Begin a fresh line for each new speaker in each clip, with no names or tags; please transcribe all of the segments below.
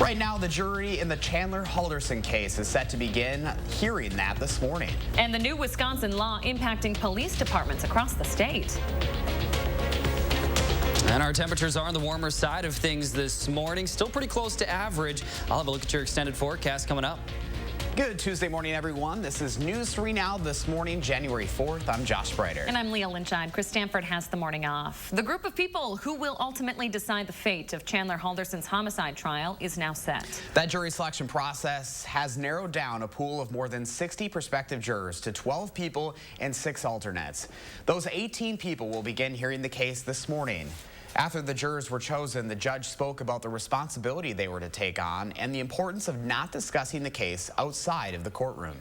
Right now, the jury in the Chandler Halderson case is set to begin hearing that this morning.
And the new Wisconsin law impacting police departments across the state.
And our temperatures are on the warmer side of things this morning, still pretty close to average. I'll have a look at your extended forecast coming up.
Good Tuesday morning, everyone. This is News 3 Now this morning, January 4th. I'm Josh Breiter.
And I'm Leah Lynchide. Chris Stanford has the morning off. The group of people who will ultimately decide the fate of Chandler Halderson's homicide trial is now set.
That jury selection process has narrowed down a pool of more than 60 prospective jurors to 12 people and 6 alternates. Those 18 people will begin hearing the case this morning. After the jurors were chosen, the judge spoke about the responsibility they were to take on and the importance of not discussing the case outside of the courtroom.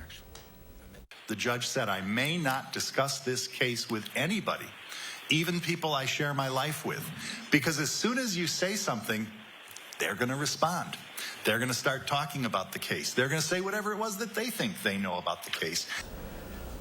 The judge said, I may not discuss this case with anybody, even people I share my life with, because as soon as you say something, they're going to respond. They're going to start talking about the case. They're going to say whatever it was that they think they know about the case.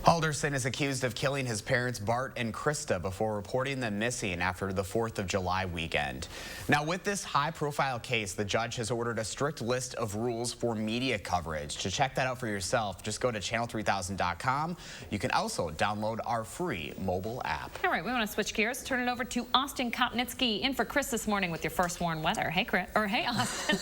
Halderson is accused of killing his parents, Bart and Krista, before reporting them missing after the 4th of July weekend. Now, with this high-profile case, the judge has ordered a strict list of rules for media coverage. To check that out for yourself, just go to channel3000.com. You can also download our free mobile app.
All right, we want to switch gears, turn it over to Austin Kopnitsky in for Chris this morning with your first warm weather. Hey, Chris, or hey, Austin.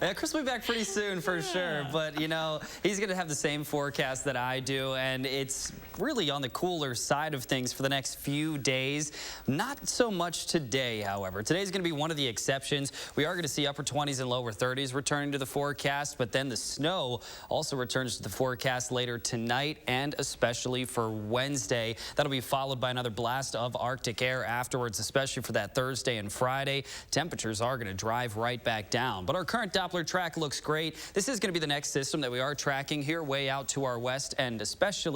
Yeah, Chris will be back pretty soon for sure, but you know, he's going to have the same forecast that I do, and it's really on the cooler side of things for the next few days. Not so much today, however. Today's going to be one of the exceptions. We are going to see upper 20s and lower 30s returning to the forecast, but then the snow also returns to the forecast later tonight and especially for Wednesday. That'll be followed by another blast of Arctic air afterwards, especially for that Thursday and Friday. Temperatures are going to drive right back down, but our current Doppler track looks great. This is going to be the next system that we are tracking here way out to our west and especially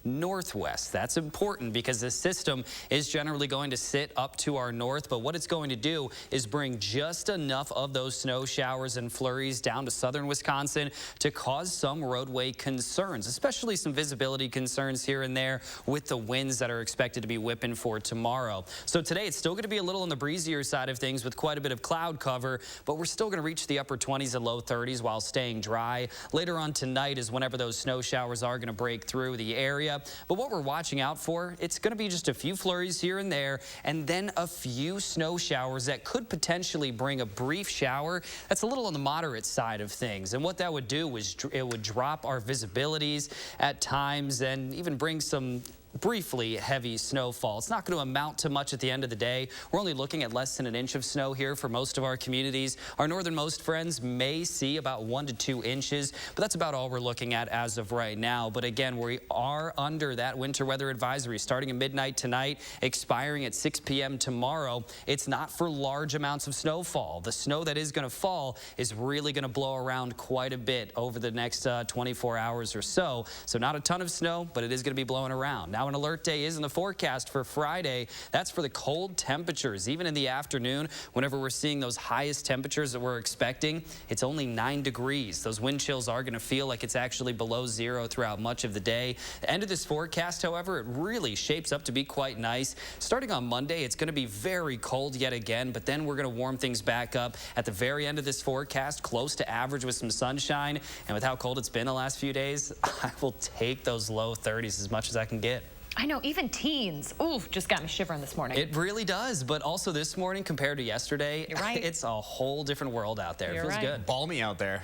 northwest. That's important because this system is generally going to sit up to our north, but what it's going to do is bring just enough of those snow showers and flurries down to southern Wisconsin to cause some roadway concerns, especially some visibility concerns here and there with the winds that are expected to be whipping for tomorrow. So today it's still going to be a little on the breezier side of things with quite a bit of cloud cover, but we're still going to reach the upper 20s and low 30s while staying dry. Later on tonight is whenever those snow showers are going to break through the area. But what we're watching out for, it's going to be just a few flurries here and there, and then a few snow showers that could potentially bring a brief shower that's a little on the moderate side of things. And what that would do is it would drop our visibilities at times and even bring some briefly heavy snowfall. It's not going to amount to much at the end of the day. We're only looking at less than an inch of snow here for most of our communities. Our northernmost friends may see about 1 to 2 inches, but that's about all we're looking at as of right now. But again, we are under that winter weather advisory starting at midnight tonight, expiring at 6 p.m. tomorrow. It's not for large amounts of snowfall. The snow that is going to fall is really going to blow around quite a bit over the next 24 hours or so. So not a ton of snow, but it is going to be blowing around. Now, an alert day is in the forecast for Friday. That's for the cold temperatures. Even in the afternoon, whenever we're seeing those highest temperatures that we're expecting, it's only 9 degrees. Those wind chills are going to feel like it's actually below 0 throughout much of the day. The end of this forecast, however, it really shapes up to be quite nice. Starting on Monday, it's going to be very cold yet again, but then we're going to warm things back up at the very end of this forecast, close to average with some sunshine. And with how cold it's been the last few days, I will take those low 30s as much as I can get.
I know, even teens. Ooh, just got me shivering this morning.
It really does, but also this morning compared to yesterday,
you're right.
It's a whole different world out there.
You're
It feels
right.
good.
Balmy out there.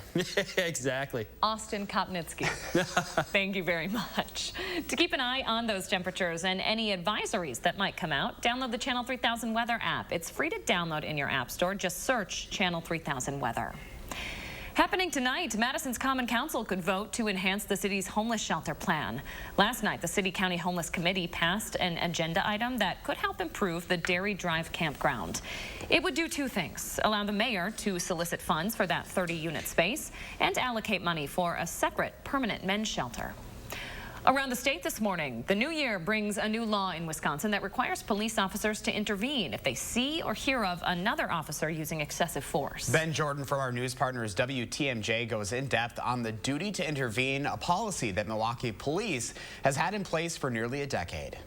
Exactly.
Austin Kopnitsky, thank you very much. To keep an eye on those temperatures and any advisories that might come out, download the Channel 3000 Weather app. It's free to download in your app store. Just search Channel 3000 Weather. Happening tonight, Madison's Common Council could vote to enhance the city's homeless shelter plan. Last night, the City County Homeless Committee passed an agenda item that could help improve the Dairy Drive campground. It would do 2 things: allow the mayor to solicit funds for that 30-unit space and allocate money for a separate permanent men's shelter. Around the state this morning, the new year brings a new law in Wisconsin that requires police officers to intervene if they see or hear of another officer using excessive force.
Ben Jordan from our news partners WTMJ goes in depth on the duty to intervene, a policy that Milwaukee police has had in place for nearly a decade.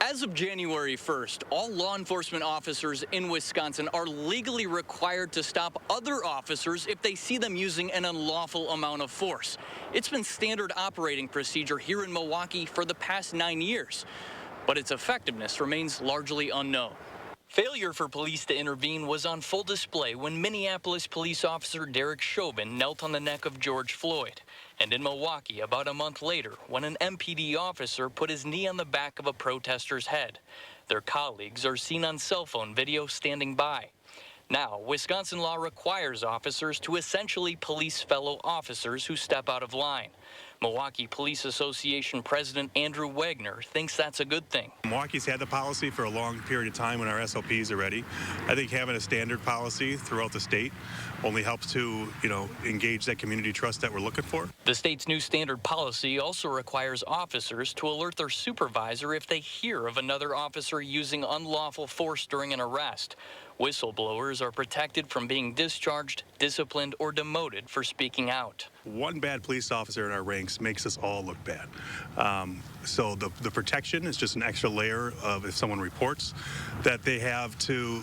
As of January 1st, all law enforcement officers in Wisconsin are legally required to stop other officers if they see them using an unlawful amount of force. It's been standard operating procedure here in Milwaukee for the past 9 years, but its effectiveness remains largely unknown. Failure for police to intervene was on full display when Minneapolis police officer Derek Chauvin knelt on the neck of George Floyd. And in Milwaukee, about a month later, when an MPD officer put his knee on the back of a protester's head. Their colleagues are seen on cell phone video standing by. Now, Wisconsin law requires officers to essentially police fellow officers who step out of line. Milwaukee Police Association President Andrew Wagner thinks that's a good thing.
Milwaukee's had the policy for a long period of time when our SOPs are ready. I think having a standard policy throughout the state only helps to, engage that community trust that we're looking for.
The state's new standard policy also requires officers to alert their supervisor if they hear of another officer using unlawful force during an arrest. Whistleblowers are protected from being discharged, disciplined, or demoted for speaking out.
One bad police officer in our ranks makes us all look bad. So the protection is just an extra layer of if someone reports that they have to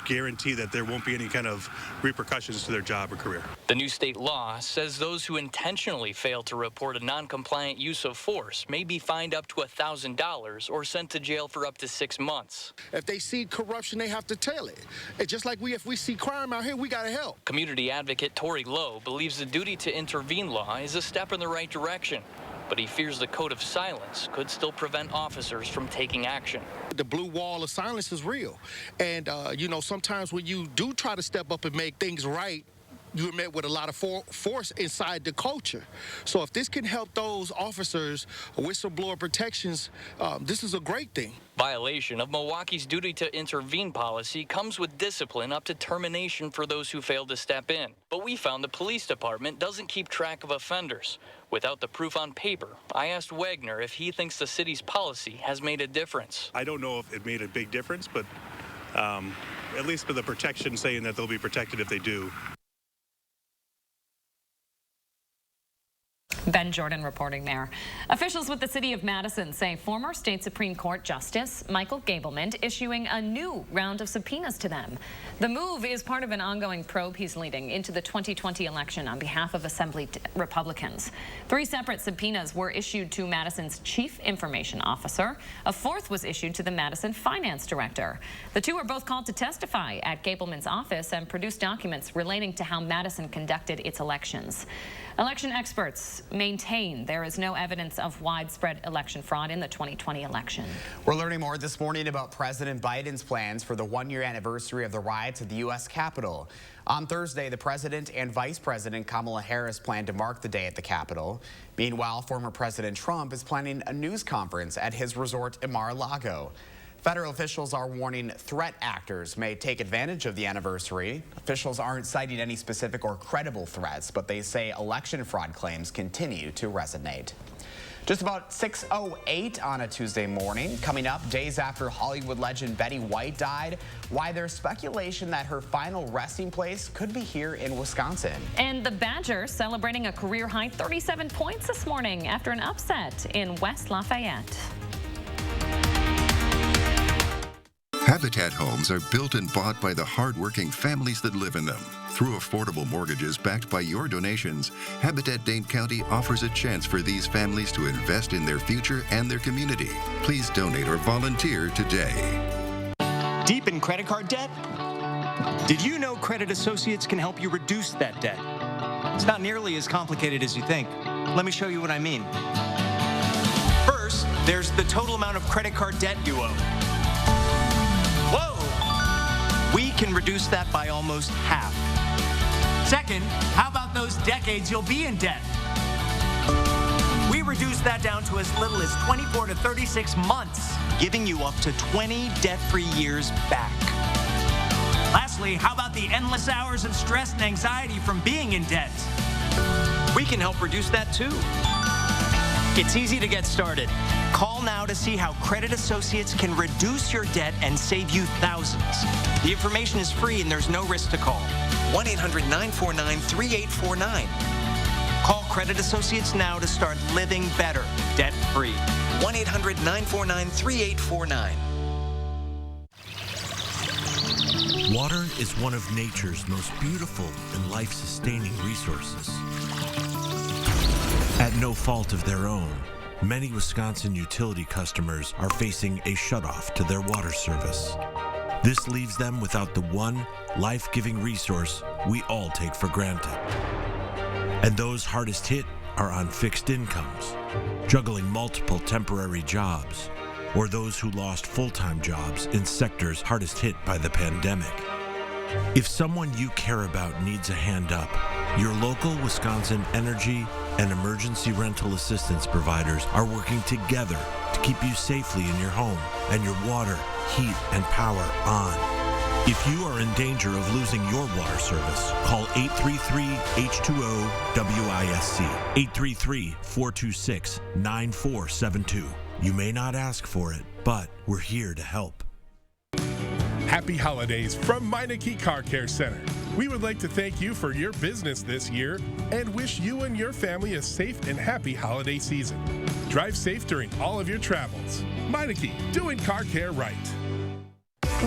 guarantee that there won't be any kind of repercussions to their job or career.
The new state law says those who intentionally fail to report a non-compliant use of force may be fined up to $1,000 or sent to jail for up to 6 months.
If they see corruption, they have to tell it. It's just like if we see crime out here, we got to help.
Community advocate Tori Lowe believes the duty to intervene law is a step in the right direction, but he fears the code of silence could still prevent officers from taking action.
The blue wall of silence is real. And, sometimes when you do try to step up and make things right, you're met with a lot of force inside the culture. So if this can help those officers, whistleblower protections, this is a great thing.
Violation of Milwaukee's duty to intervene policy comes with discipline up to termination for those who fail to step in. But we found the police department doesn't keep track of offenders. Without the proof on paper, I asked Wagner if he thinks the city's policy has made a difference.
I don't know if it made a big difference, but at least for the protection, saying that they'll be protected if they do.
Ben Jordan reporting there. Officials with the city of Madison say former state Supreme Court Justice Michael Gableman issuing a new round of subpoenas to them. The move is part of an ongoing probe he's leading into the 2020 election on behalf of Assembly Republicans. 3 separate subpoenas were issued to Madison's chief information officer. A 4th was issued to the Madison finance director. The 2 are both called to testify at Gableman's office and produce documents relating to how Madison conducted its elections. Election experts maintain there is no evidence of widespread election fraud in the 2020 election.
We're learning more this morning about President Biden's plans for the 1-year anniversary of the riots at the U.S. Capitol. On Thursday, the president and Vice President Kamala Harris plan to mark the day at the Capitol. Meanwhile, former President Trump is planning a news conference at his resort in Mar-a-Lago. Federal officials are warning threat actors may take advantage of the anniversary. Officials aren't citing any specific or credible threats, but they say election fraud claims continue to resonate. Just about 6:08 on a Tuesday morning. Coming up, days after Hollywood legend Betty White died, why there's speculation that her final resting place could be here in Wisconsin.
And the Badgers celebrating a career-high 37 points this morning after an upset in West Lafayette.
Habitat homes are built and bought by the hardworking families that live in them. Through affordable mortgages backed by your donations, Habitat Dane County offers a chance for these families to invest in their future and their community. Please donate or volunteer today.
Deep in credit card debt? Did you know Credit Associates can help you reduce that debt? It's not nearly as complicated as you think. Let me show you what I mean. First, there's the total amount of credit card debt you owe. Whoa! We can reduce that by almost half.
Second, how about those decades you'll be in debt? We reduce that down to as little as 24 to 36 months,
giving you up to 20 debt-free years back.
Lastly, how about the endless hours of stress and anxiety from being in debt?
We can help reduce that too. It's easy to get started. Call now to see how Credit Associates can reduce your debt and save you thousands. The information is free and there's no risk to call. 1-800-949-3849. Call Credit Associates now to start living better, debt-free.
1-800-949-3849.
Water is one of nature's most beautiful and life-sustaining resources. At no fault of their own, many Wisconsin utility customers are facing a shutoff to their water service. This leaves them without the one life-giving resource we all take for granted. And those hardest hit are on fixed incomes, juggling multiple temporary jobs, or those who lost full-time jobs in sectors hardest hit by the pandemic. If someone you care about needs a hand up, your local Wisconsin energy and emergency rental assistance providers are working together to keep you safely in your home and your water, heat, and power on. If you are in danger of losing your water service, call 833-H2O-WISC, 833-426-9472. You may not ask for it, but we're here to help.
Happy holidays from Meineke Car Care Center. We would like to thank you for your business this year and wish you and your family a safe and happy holiday season. Drive safe during all of your travels. Meineke, doing car care right.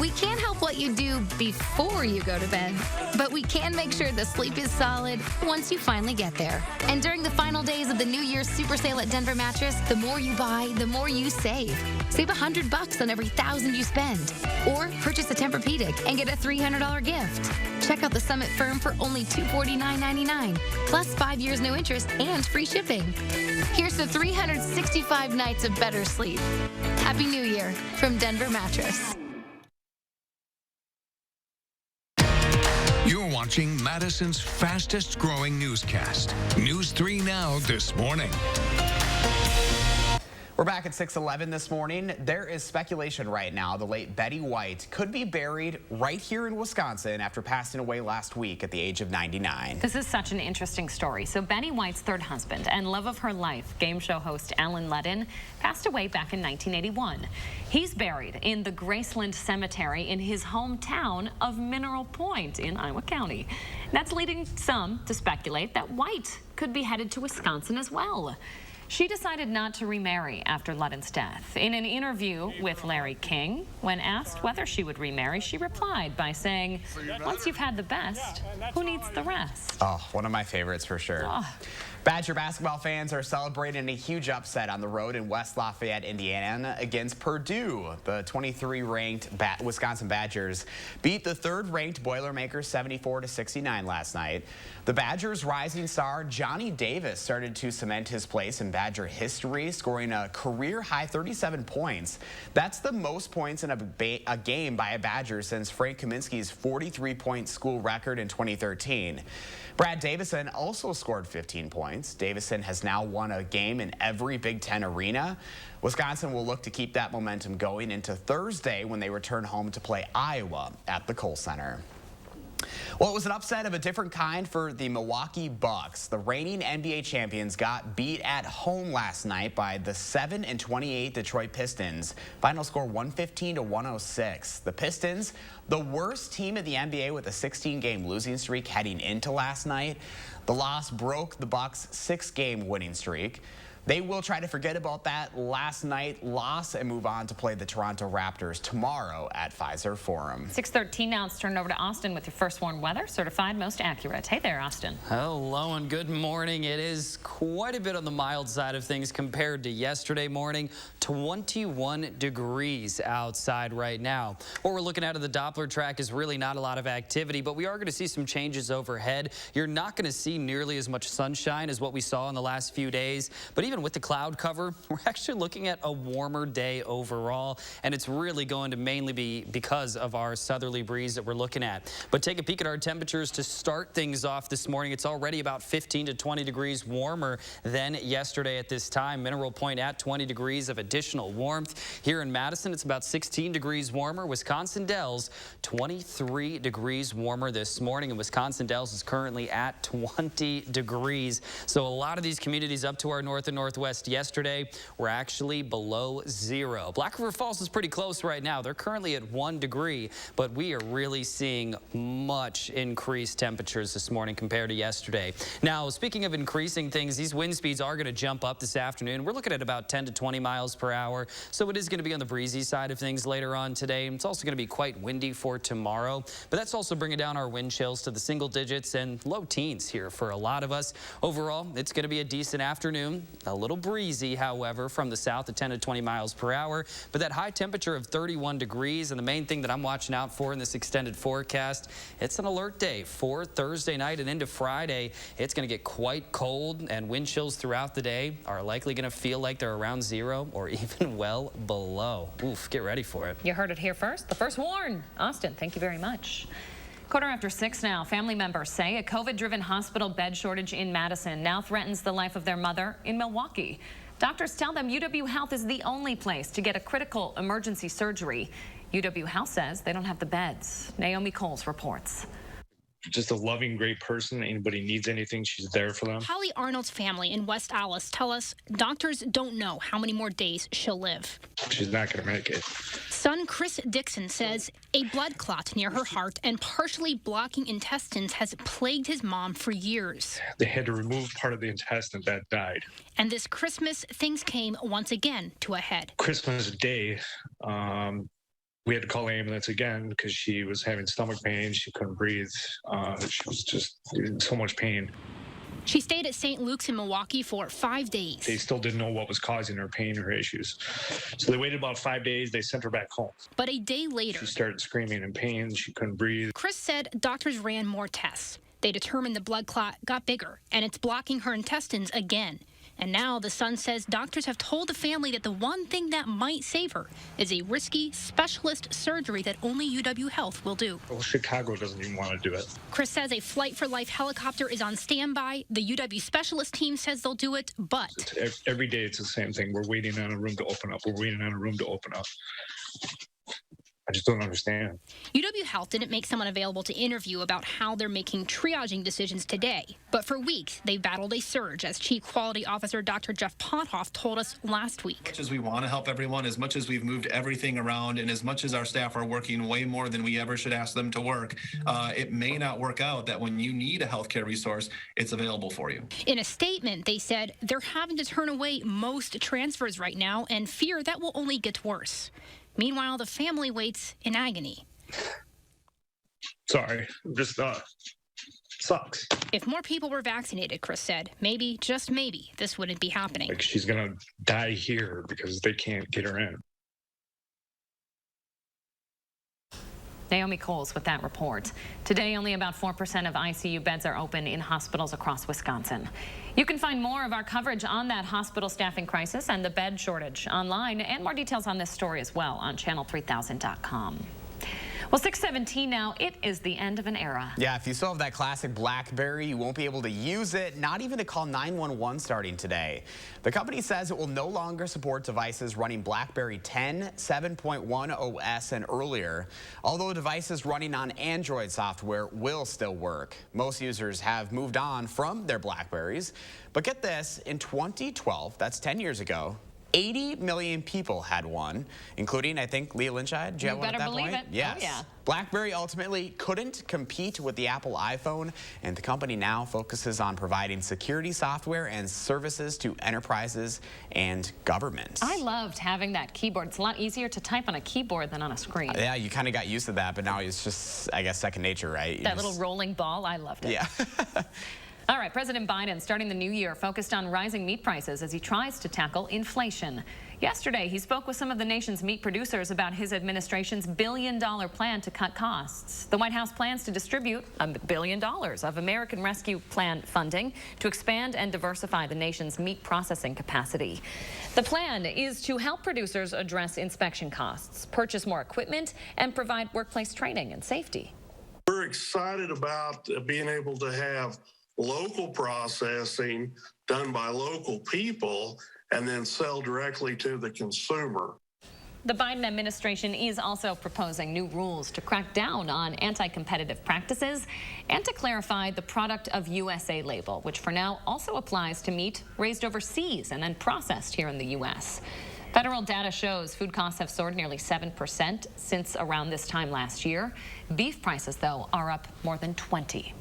We can't help what you do before you go to bed, but we can make sure the sleep is solid once you finally get there. And during the final days of the New Year's Super Sale at Denver Mattress, the more you buy, the more you save. Save $100 on every $1,000 you spend. Or purchase a Tempur-Pedic and get a $300 gift. Check out the Summit Firm for only $249.99, plus 5 years no interest and free shipping. Here's to 365 nights of better sleep. Happy New Year from Denver Mattress.
You're watching Madison's fastest growing newscast. News 3 Now this morning.
We're back at 6:11 this morning. There is speculation right now the late Betty White could be buried right here in Wisconsin after passing away last week at the age of 99.
This is such an interesting story. So Betty White's third husband and love of her life, game show host Alan Ludden, passed away back in 1981. He's buried in the Graceland Cemetery in his hometown of Mineral Point in Iowa County. That's leading some to speculate that White could be headed to Wisconsin as well. She decided not to remarry after Ludden's death. In an interview with Larry King, when asked whether she would remarry, she replied by saying, once you've had the best, who needs the rest?
Oh, one of my favorites for sure. Oh. Badger basketball fans are celebrating a huge upset on the road in West Lafayette, Indiana against Purdue. The 23-ranked Wisconsin Badgers beat the third-ranked Boilermakers 74-69 last night. The Badgers' rising star Johnny Davis started to cement his place in Badger history, scoring a career-high 37 points. That's the most points in a game by a Badger since Frank Kaminsky's 43-point school record in 2013. Brad Davison also scored 15 points. Davison has now won a game in every Big Ten arena. Wisconsin will look to keep that momentum going into Thursday when they return home to play Iowa at the Kohl Center. Well, it was an upset of a different kind for the Milwaukee Bucks. The reigning NBA champions got beat at home last night by the 7-28 Detroit Pistons. Final score 115-106. The Pistons, the worst team in the NBA with a 16-game losing streak heading into last night. The loss broke the Bucks' 6-game winning streak. They will try to forget about that last night loss and move on to play the Toronto Raptors tomorrow at Pfizer Forum.
6:13 now. It's turned over to Austin with your first warned weather, certified most accurate. Hey there, Austin.
Hello and good morning. It is quite a bit on the mild side of things compared to yesterday morning. 21 degrees outside right now. What we're looking at the Doppler track is really not a lot of activity, but we are going to see some changes overhead. You're not going to see nearly as much sunshine as what we saw in the last few days, but even with the cloud cover, we're actually looking at a warmer day overall, and it's really going to mainly be because of our southerly breeze that we're looking at. But take a peek at our temperatures to start things off this morning. It's already about 15 to 20 degrees warmer than yesterday at this time. Mineral Point at 20 degrees of additional warmth. Here in Madison, it's about 16 degrees warmer. Wisconsin Dells, 23 degrees warmer this morning, and Wisconsin Dells is currently at 20 degrees. So a lot of these communities up to our north and Northwest yesterday were actually below 0. Black River Falls is pretty close right now. They're currently at 1 degree, but we are really seeing much increased temperatures this morning compared to yesterday. Now, speaking of increasing things, these wind speeds are going to jump up this afternoon. We're looking at about 10 to 20 miles per hour, so it is going to be on the breezy side of things later on today. It's also going to be quite windy for tomorrow, but that's also bringing down our wind chills to the single digits and low teens here for a lot of us. Overall, it's going to be a decent afternoon. A little breezy, however, from the south at 10 to 20 miles per hour, but that high temperature of 31 degrees, and the main thing that I'm watching out for in this extended forecast, it's an alert day for Thursday night and into Friday. It's going to get quite cold, and wind chills throughout the day are likely going to feel like they're around 0 or even well below. Oof, get ready for it.
You heard it here first. The first warn. Austin, thank you very much. 6:15 now. Family members say a COVID-driven hospital bed shortage in Madison now threatens the life of their mother in Milwaukee. Doctors tell them UW Health is the only place to get a critical emergency surgery. UW Health says they don't have the beds. Naomi Coles reports.
Just a loving, great person. Anybody needs anything, she's there for them.
Holly Arnold's family in West Allis tell us doctors don't know how many more days she'll live.
She's not going to make it.
Son Chris Dixon says a blood clot near her heart and partially blocking intestines has plagued his mom for years.
They had to remove part of the intestine that died.
And this Christmas, things came once again to a head.
Christmas Day, we had to call the ambulance again because she was having stomach pain. She couldn't breathe. She was just in so much pain.
She stayed at St. Luke's in Milwaukee for 5 days.
They still didn't know what was causing her pain or issues. So they waited about 5 days. They sent her back home.
But a day later,
she started screaming in pain. She couldn't breathe.
Chris said doctors ran more tests. They determined the blood clot got bigger, and it's blocking her intestines again. And now the son says doctors have told the family that the one thing that might save her is a risky specialist surgery that only UW Health will do.
Well, Chicago doesn't even want to do it.
Chris says a Flight for Life helicopter is on standby. The UW specialist team says they'll do it, but
every day it's the same thing. We're waiting on a room to open up. We're waiting on a room to open up. I just don't understand.
UW Health didn't make someone available to interview about how they're making triaging decisions today. But for weeks, they battled a surge, as Chief Quality Officer Dr. Jeff Pothoff told us last week.
As much as we want to help everyone, as much as we've moved everything around, and as much as our staff are working way more than we ever should ask them to work, it may not work out that when you need a healthcare resource, it's available for you.
In a statement, they said they're having to turn away most transfers right now and fear that will only get worse. Meanwhile, the family waits in agony.
Sorry, just sucks.
If more people were vaccinated, Chris said, maybe, just maybe, this wouldn't be happening.
Like, she's going to die here because they can't get her in.
Naomi Coles with that report. Today, only about 4% of ICU beds are open in hospitals across Wisconsin. You can find more of our coverage on that hospital staffing crisis and the bed shortage online, and more details on this story as well on channel3000.com. Well, 6:17 now. It is the end of an era.
Yeah, if you still have that classic Blackberry, you won't be able to use it, not even to call 911 starting today. The company says it will no longer support devices running Blackberry 10, 7.1 OS and earlier, although devices running on Android software will still work. Most users have moved on from their Blackberries, but get this, in 2012, that's 10 years ago, 80 million people had one, including, I think, Leah Lynchide. Did you have one at that point?
It.
Yes.
Oh, yeah.
BlackBerry ultimately couldn't compete with the Apple iPhone, and the company now focuses on providing security software and services to enterprises and governments.
I loved having that keyboard. It's a lot easier to type on a keyboard than on a screen.
Yeah, you kind of got used to that, but now it's just, I guess, second nature, right?
That little rolling ball, I loved it.
Yeah.
All right, President Biden, starting the new year, focused on rising meat prices as he tries to tackle inflation. Yesterday, he spoke with some of the nation's meat producers about his administration's billion-dollar plan to cut costs. The White House plans to distribute $1 billion of American Rescue Plan funding to expand and diversify the nation's meat processing capacity. The plan is to help producers address inspection costs, purchase more equipment, and provide workplace training and safety.
We're excited about being able to have local processing done by local people and then sell directly to the consumer.
The Biden administration is also proposing new rules to crack down on anti-competitive practices and to clarify the product of USA label, which for now also applies to meat raised overseas and then processed here in the U.S. Federal data shows food costs have soared nearly 7% since around this time last year. Beef prices, though, are up more than 20%.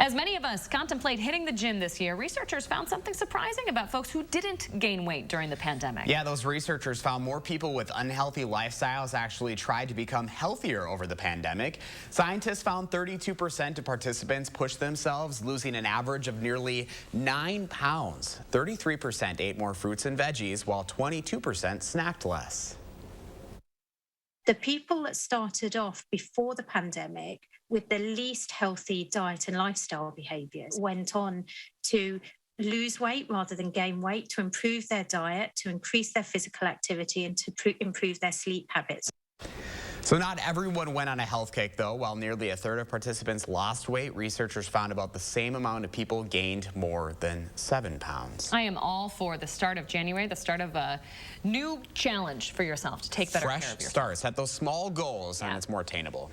As many of us contemplate hitting the gym this year, researchers found something surprising about folks who didn't gain weight during the pandemic.
Yeah, those researchers found more people with unhealthy lifestyles actually tried to become healthier over the pandemic. Scientists found 32% of participants pushed themselves, losing an average of nearly 9 pounds. 33% ate more fruits and veggies, while 22% snacked less.
The people that started off before the pandemic with the least healthy diet and lifestyle behaviours went on to lose weight rather than gain weight, to improve their diet, to increase their physical activity, and to improve their sleep habits.
So not everyone went on a health kick, though. While nearly a third of participants lost weight, researchers found about the same amount of people gained more than 7 pounds.
I am all for the start of January, the start of a new challenge for yourself to take better care of yourself.
Fresh start. Set those small goals, and it's more attainable.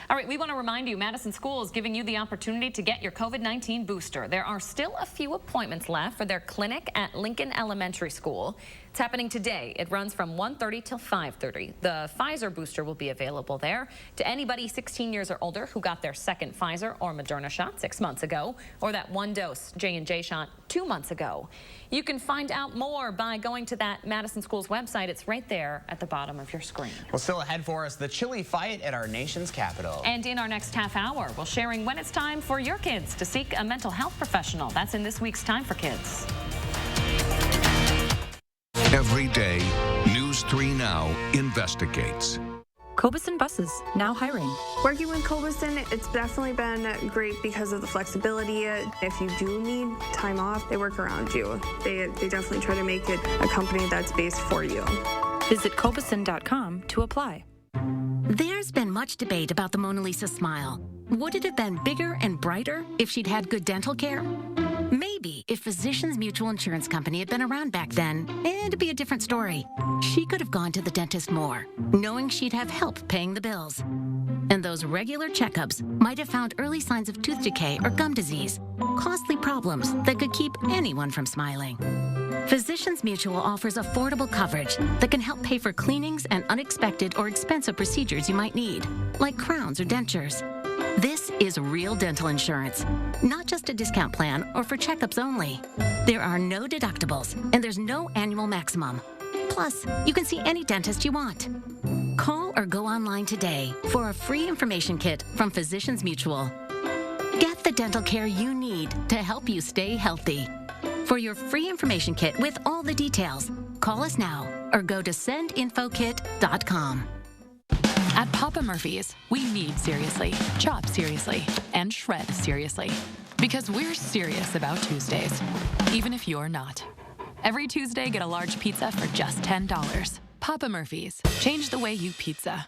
All right, we want to remind you, Madison School is giving you the opportunity to get your COVID-19 booster. There are still a few appointments left for their clinic at Lincoln Elementary School. It's happening today. It runs from 1:30 till 5:30. The Pfizer booster will be available there to anybody 16 years or older who got their second Pfizer or Moderna shot 6 months ago, or that one-dose J&J shot 2 months ago. You can find out more by going to that Madison School's website. It's right there at the bottom of your screen.
Well, still ahead for us, the chilly fight at our nation's capital.
And in our next half hour, we're sharing when it's time for your kids to seek a mental health professional. That's in this week's Time for Kids.
Every day, News 3 Now investigates.
Cobuson Buses, now hiring.
Working with Cobuson, it's definitely been great because of the flexibility. If you do need time off, they work around you. They definitely try to make it a company that's based for you.
Visit Cobuson.com to apply.
There's been much debate about the Mona Lisa smile. Would it have been bigger and brighter if she'd had good dental care? Maybe if Physicians Mutual Insurance Company had been around back then, it'd be a different story. She could have gone to the dentist more, knowing she'd have help paying the bills. And those regular checkups might have found early signs of tooth decay or gum disease, costly problems that could keep anyone from smiling. Physicians Mutual offers affordable coverage that can help pay for cleanings and unexpected or expensive procedures you might need, like crowns or dentures. This is real dental insurance, not just a discount plan or for checkups only. There are no deductibles, and there's no annual maximum. Plus, you can see any dentist you want. Call or go online today for a free information kit from Physicians Mutual. Get the dental care you need to help you stay healthy. For your free information kit with all the details, call us now or go to sendinfokit.com.
At Papa Murphy's, we knead seriously, chop seriously, and shred seriously. Because we're serious about Tuesdays, even if you're not. Every Tuesday, get a large pizza for just $10. Papa Murphy's. Change the way you pizza.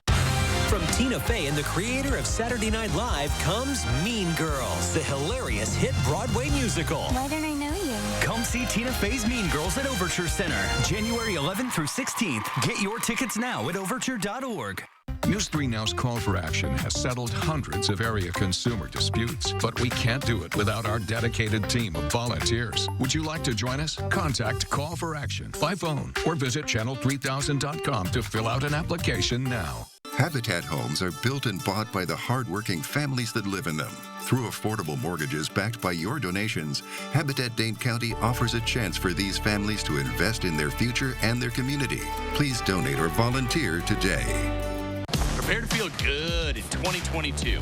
From Tina Fey and the creator of Saturday Night Live comes Mean Girls, the hilarious hit Broadway musical.
Why don't I know you?
Come see Tina Fey's Mean Girls at Overture Center, January 11th through 16th. Get your tickets now at overture.org.
News 3 Now's Call for Action has settled hundreds of area consumer disputes, but we can't do it without our dedicated team of volunteers. Would you like to join us? Contact Call for Action by phone or visit channel3000.com to fill out an application now.
Habitat homes are built and bought by the hardworking families that live in them. Through affordable mortgages backed by your donations, Habitat Dane County offers a chance for these families to invest in their future and their community. Please donate or volunteer today.
Prepare to feel good in 2022.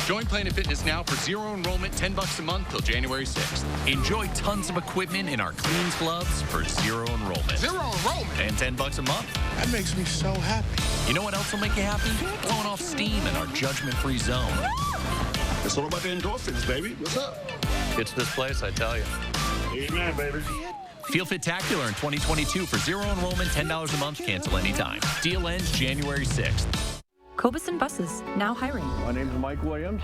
Join Planet Fitness now for zero enrollment, $10 a month till January 6th. Enjoy tons of equipment in our Cleans gloves for zero enrollment.
Zero enrollment?
And $10 a month.
That makes me so happy.
You know what else will make you happy? Blowing off steam in our judgment-free zone.
It's all about the endorphins, baby. What's up?
It's this place, I tell you.
Amen, baby.
Feel Fit-tacular in 2022 for zero enrollment, $10 a month, cancel anytime. Deal ends January 6th.
Cobeson Buses, now hiring.
My name is Mike Williams.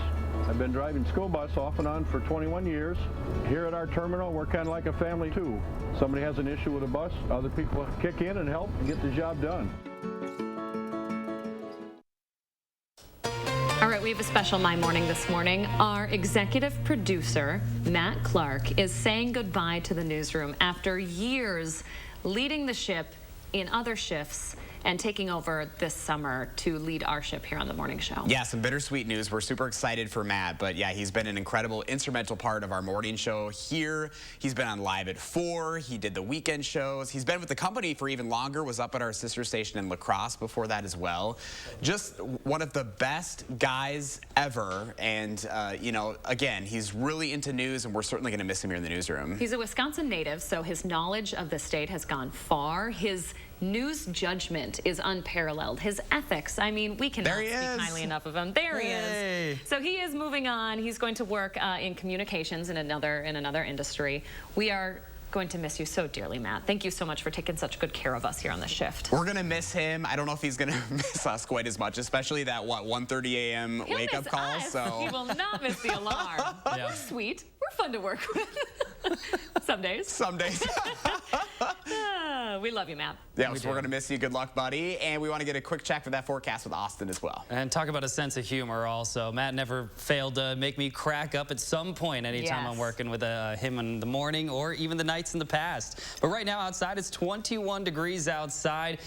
I've been driving school bus off and on for 21 years. Here at our terminal, we're kind of like a family too. Somebody has an issue with a bus, other people kick in and help and get the job done.
All right, we have a special My Morning this morning. Our executive producer, Matt Clark, is saying goodbye to the newsroom after years leading the ship in other shifts and taking over this summer to lead our ship here on the morning show.
Yeah, some bittersweet news. We're super excited for Matt, but yeah, he's been an incredible, instrumental part of our morning show here. He's been on Live at 4. He did the weekend shows. He's been with the company for even longer, was up at our sister station in La Crosse before that as well. Just one of the best guys ever. And, you know, again, he's really into news, and we're certainly going to miss him here in the newsroom.
He's a Wisconsin native, so his knowledge of the state has gone far. His news judgment is unparalleled. His ethics, I mean, we cannot speak highly enough of him. There he is. So he is moving on. He's going to work in communications in another industry. We are going to miss you so dearly, Matt. Thank you so much for taking such good care of us here on the shift.
We're going to miss him. I don't know if he's going to miss us quite as much, especially that, 1:30 a.m. wake-up call.
Us.
So
He will not miss the alarm. Yeah. We're sweet. We're fun to work with. Some days.
Some days.
We love you, Matt.
Yeah, so we're going to miss you. Good luck, buddy. And we want to get a quick check for that forecast with Austin as well.
And talk about a sense of humor also. Matt never failed to make me crack up at some point anytime I'm working with him in the morning or even the nights in the past. But right now outside, it's 21 degrees outside.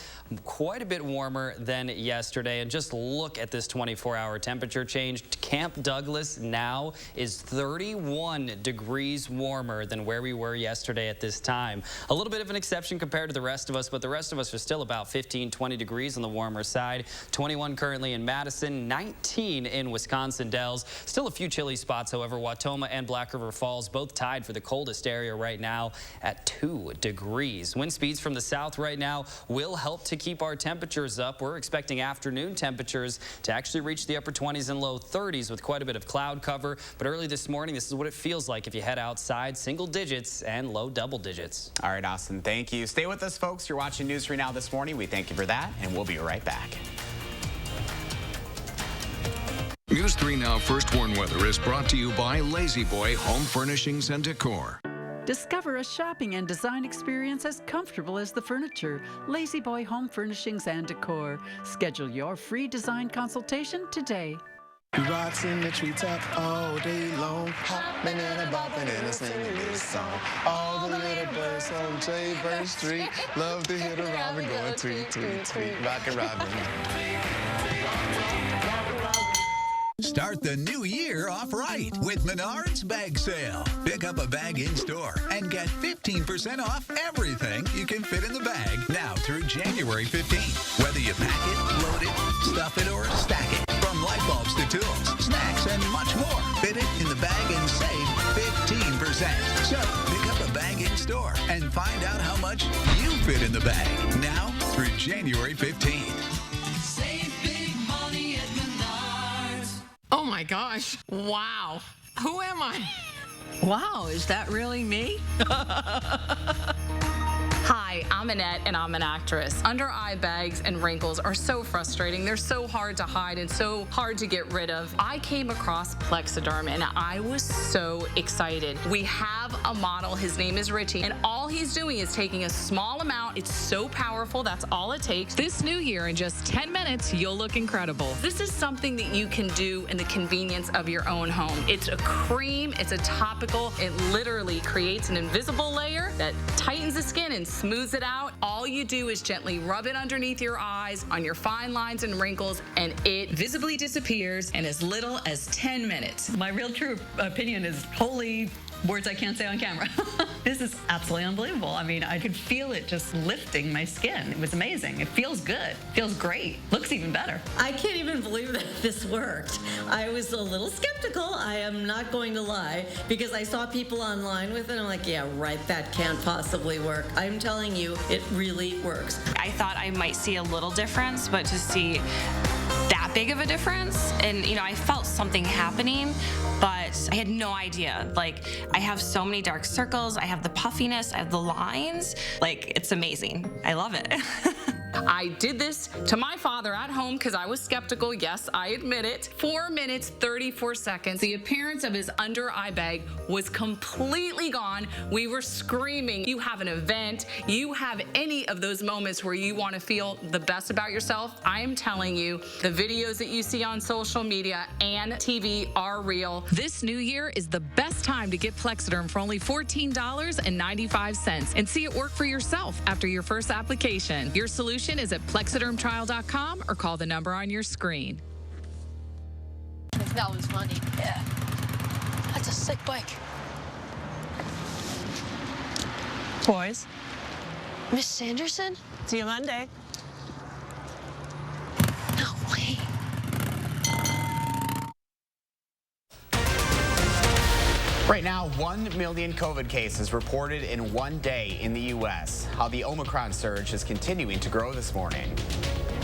Quite a bit warmer than yesterday. And just look at this 24-hour temperature change. Camp Douglas now is 31 degrees warmer than where we were yesterday at this time. A little bit of an exception compared to the rest of us, but the rest of us are still about 15, 20 degrees on the warmer side. 21 currently in Madison, 19 in Wisconsin Dells. Still a few chilly spots, however. Wautoma and Black River Falls both tied for the coldest area right now at 2 degrees. Wind speeds from the south right now will help to keep our temperatures up. We're expecting afternoon temperatures to actually reach the upper 20s and low 30s with quite a bit of cloud cover. But early this morning, this is what it feels like if you head outside, single digits and low double digits.
All right, Austin, thank you. Stay with us, folks. You're watching News 3 Now this morning. We thank you for that, and we'll be right back.
News 3 Now First Warn Weather is brought to you by Lazy Boy Home Furnishings and Decor.
Discover a shopping and design experience as comfortable as the furniture. Lazy Boy Home Furnishings and Decor. Schedule your free design consultation today.
We rocks in the treetop all day long, hopping and a bopping and a singing this song. All the little birds on Jaybird Street love to hear the robin going tweet, tweet, tweet, rockin' robin.
Start the new year off right with Menards Bag Sale. Pick up a bag in-store and get 15% off everything you can fit in the bag now through January 15th. Whether you pack it, load it, stuff it, or stack it. From light bulbs to tools, snacks, and much more. Fit it in the bag and save 15%. So pick up a bag in-store and find out how much you fit in the bag now through January 15th.
Oh my gosh. Wow. Who am I? Wow, is that really me?
Hi, I'm Annette, and I'm an actress. Under eye bags and wrinkles are so frustrating. They're so hard to hide and so hard to get rid of. I came across Plexiderm, and I was so excited. We have a model. His name is Richie, and all he's doing is taking a small amount. It's so powerful. That's all it takes. This new year, in just 10 minutes, you'll look incredible. This is something that you can do in the convenience of your own home. It's a cream. It's a topical. It literally creates an invisible layer that tightens the skin and smooths it out. All you do is gently rub it underneath your eyes, on your fine lines and wrinkles, and it visibly disappears in as little as 10 minutes.
My real true opinion is holy words I can't say on camera. This is absolutely unbelievable. I mean, I could feel it just lifting my skin. It was amazing. It feels good. Feels great. Looks even better.
I can't even believe that this worked. I was a little skeptical, I am not going to lie, because I saw people online with it. I'm like, yeah, right, that can't possibly work. I'm telling you, it really works.
I thought I might see a little difference, but to see that big of a difference, and you know, I felt something happening, but I had no idea. Like, I have so many dark circles, I have the puffiness, I have the lines. Like, it's amazing. I love it.
I did this to my father at home because I was skeptical. Yes, I admit it. 4 minutes, 34 seconds. The appearance of his under eye bag was completely gone. We were screaming. You have an event, you have any of those moments where you want to feel the best about yourself. I am telling you, the videos that you see on social media and TV are real.
This new year is the best time to get Plexiderm for only $14.95 and see it work for yourself after your first application. Your solution is at plexidermtrial.com or call the number on your screen.
That was funny. Yeah. That's a sick bike.
Boys.
Miss Sanderson?
See you Monday.
No way.
Right now, 1 million COVID cases reported in one day in the U.S. How the Omicron surge is continuing to grow this morning.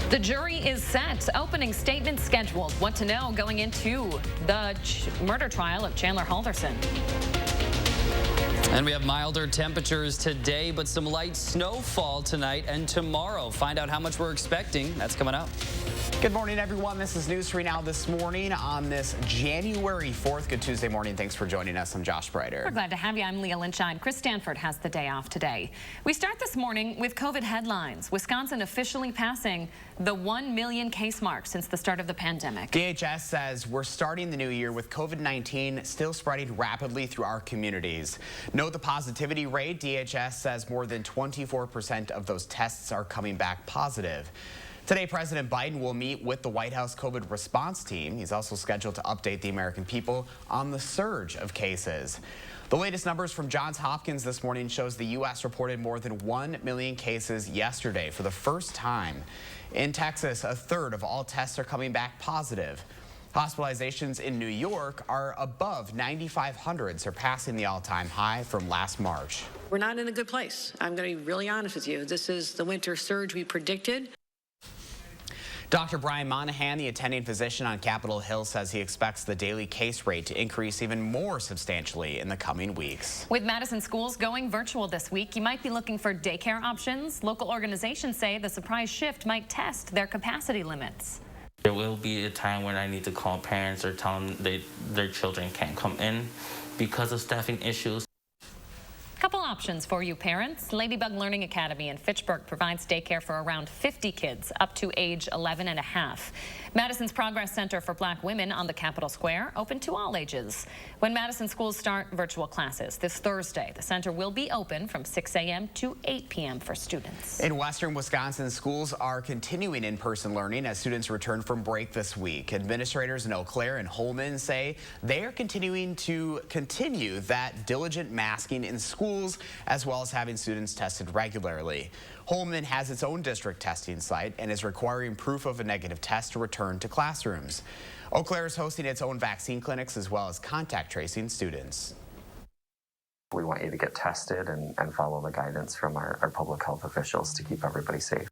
The jury is set. Opening statement scheduled. What to know going into the murder trial of Chandler Halderson.
And we have milder temperatures today, but some light snowfall tonight and tomorrow. Find out how much we're expecting. That's coming up.
Good morning, everyone. This is News 3 Now this morning on this January 4th. Good Tuesday morning. Thanks for joining us. I'm Josh Brighter.
We're glad to have you. I'm Leah Lynchine. Chris Stanford has the day off today. We start this morning with COVID headlines. Wisconsin officially passing the 1 million case mark since the start of the pandemic.
DHS says we're starting the new year with COVID-19 still spreading rapidly through our communities. Note the positivity rate. DHS says more than 24% of those tests are coming back positive. Today, President Biden will meet with the White House COVID response team. He's also scheduled to update the American people on the surge of cases. The latest numbers from Johns Hopkins this morning shows the U.S. reported more than 1 million cases yesterday for the first time. In Texas, a third of all tests are coming back positive. Hospitalizations in New York are above 9,500, surpassing the all-time high from last March.
We're not in a good place. I'm going to be really honest with you. This is the winter surge we predicted.
Dr. Brian Monahan, the attending physician on Capitol Hill, says he expects the daily case rate to increase even more substantially in the coming weeks.
With Madison schools going virtual this week, you might be looking for daycare options. Local organizations say the surprise shift might test their capacity limits.
There will be a time when I need to call parents or tell them their children can't come in because of staffing issues.
Couple options for you parents. Ladybug Learning Academy in Fitchburg provides daycare for around 50 kids up to age 11 and a half. Madison's Progress Center for Black Women on the Capitol Square, open to all ages. When Madison schools start virtual classes this Thursday, the center will be open from 6 a.m. to 8 p.m. for students.
In western Wisconsin, schools are continuing in-person learning as students return from break this week. Administrators in Eau Claire and Holmen say they are continuing that diligent masking in schools, as well as having students tested regularly. Holmen has its own district testing site and is requiring proof of a negative test to return to classrooms. Eau Claire is hosting its own vaccine clinics as well as contact tracing students.
We want you to get tested and follow the guidance from our public health officials to keep everybody safe.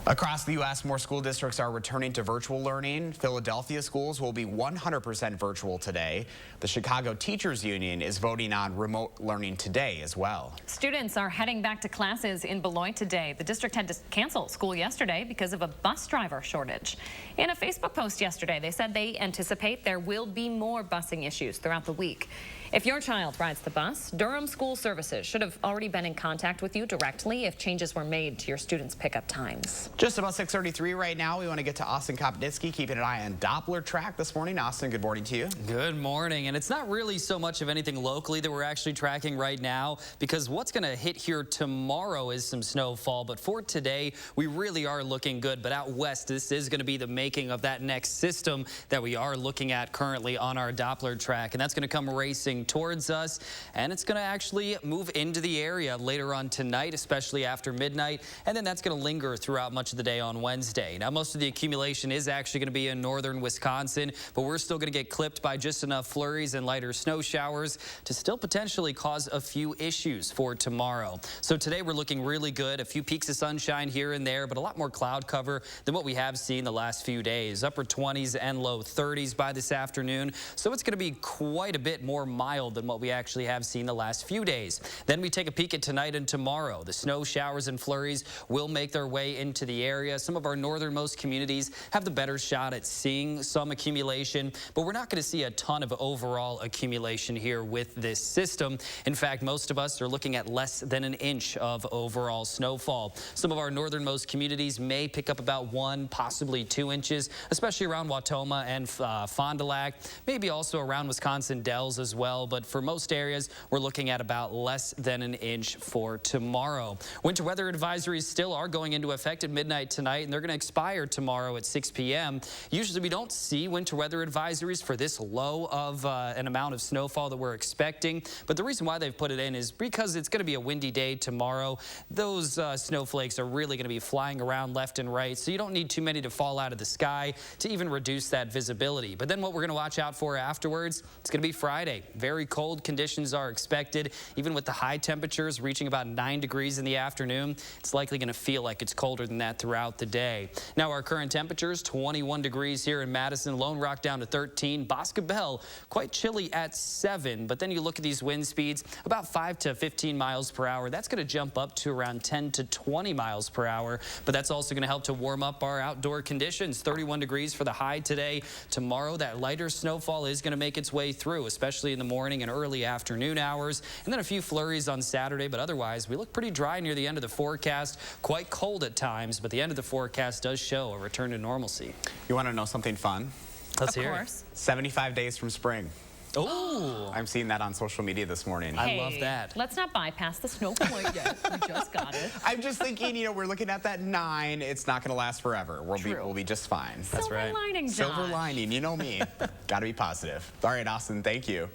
Across the U.S., more school districts are returning to virtual learning. Philadelphia schools will be 100% virtual today. The Chicago Teachers Union is voting on remote learning today as well.
Students are heading back to classes in Beloit today. The district had to cancel school yesterday because of a bus driver shortage. In a Facebook post yesterday, they said they anticipate there will be more busing issues throughout the week. If your child rides the bus, Durham School Services should have already been in contact with you directly if changes were made to your students' pickup times.
Just about 6:33 right now. We want to get to Austin Kopnitsky, keeping an eye on Doppler track this morning. Austin, good morning to you.
Good morning. And it's not really so much of anything locally that we're actually tracking right now, because what's going to hit here tomorrow is some snowfall. But for today, we really are looking good. But out west, this is going to be the making of that next system that we are looking at currently on our Doppler track. And that's going to come racing towards us, and it's going to actually move into the area later on tonight, especially after midnight, and then that's going to linger throughout much of the day on Wednesday. Now, most of the accumulation is actually going to be in northern Wisconsin, but we're still going to get clipped by just enough flurries and lighter snow showers to still potentially cause a few issues for tomorrow. So today we're looking really good. A few peaks of sunshine here and there, but a lot more cloud cover than what we have seen the last few days. Upper 20s and low 30s by this afternoon, so it's going to be quite a bit more mild mild than what we actually have seen the last few days. Then we take a peek at tonight and tomorrow. The snow showers and flurries will make their way into the area. Some of our northernmost communities have the better shot at seeing some accumulation, but we're not going to see a ton of overall accumulation here with this system. In fact, most of us are looking at less than an inch of overall snowfall. Some of our northernmost communities may pick up about 1, possibly 2 inches, especially around Wautoma and Fond du Lac, maybe also around Wisconsin Dells as well. But for most areas, we're looking at about less than an inch for tomorrow. Winter weather advisories still are going into effect at midnight tonight, and they're going to expire tomorrow at 6 p.m. Usually we don't see winter weather advisories for this low of an amount of snowfall that we're expecting, but the reason why they've put it in is because it's going to be a windy day tomorrow. Those snowflakes are really going to be flying around left and right, so you don't need too many to fall out of the sky to even reduce that visibility. But then what we're going to watch out for afterwards, it's going to be Friday. Very cold conditions are expected, even with the high temperatures reaching about 9 degrees in the afternoon. It's likely going to feel like it's colder than that throughout the day. Now our current temperatures, 21 degrees here in Madison, Lone Rock down to 13, Boscobel quite chilly at 7, but then you look at these wind speeds, about 5 to 15 miles per hour. That's going to jump up to around 10 to 20 miles per hour, but that's also going to help to warm up our outdoor conditions. 31 degrees for the high today. Tomorrow, that lighter snowfall is going to make its way through, especially in the morning and early afternoon hours, and then a few flurries on Saturday, but otherwise we look pretty dry near the end of the forecast. Quite cold at times, but the end of the forecast does show a return to normalcy.
You want to know something fun?
Let's hear it.
75 days from spring.
Oh,
I'm seeing that on social media this morning.
I love that.
Let's not bypass the snow point yet. We just got it.
I'm just thinking, we're looking at that 9. It's not going to last forever. We'll be just fine.
That's right. Silver lining, Josh.
Silver lining. You know me. Got to be positive. All right, Austin, thank you.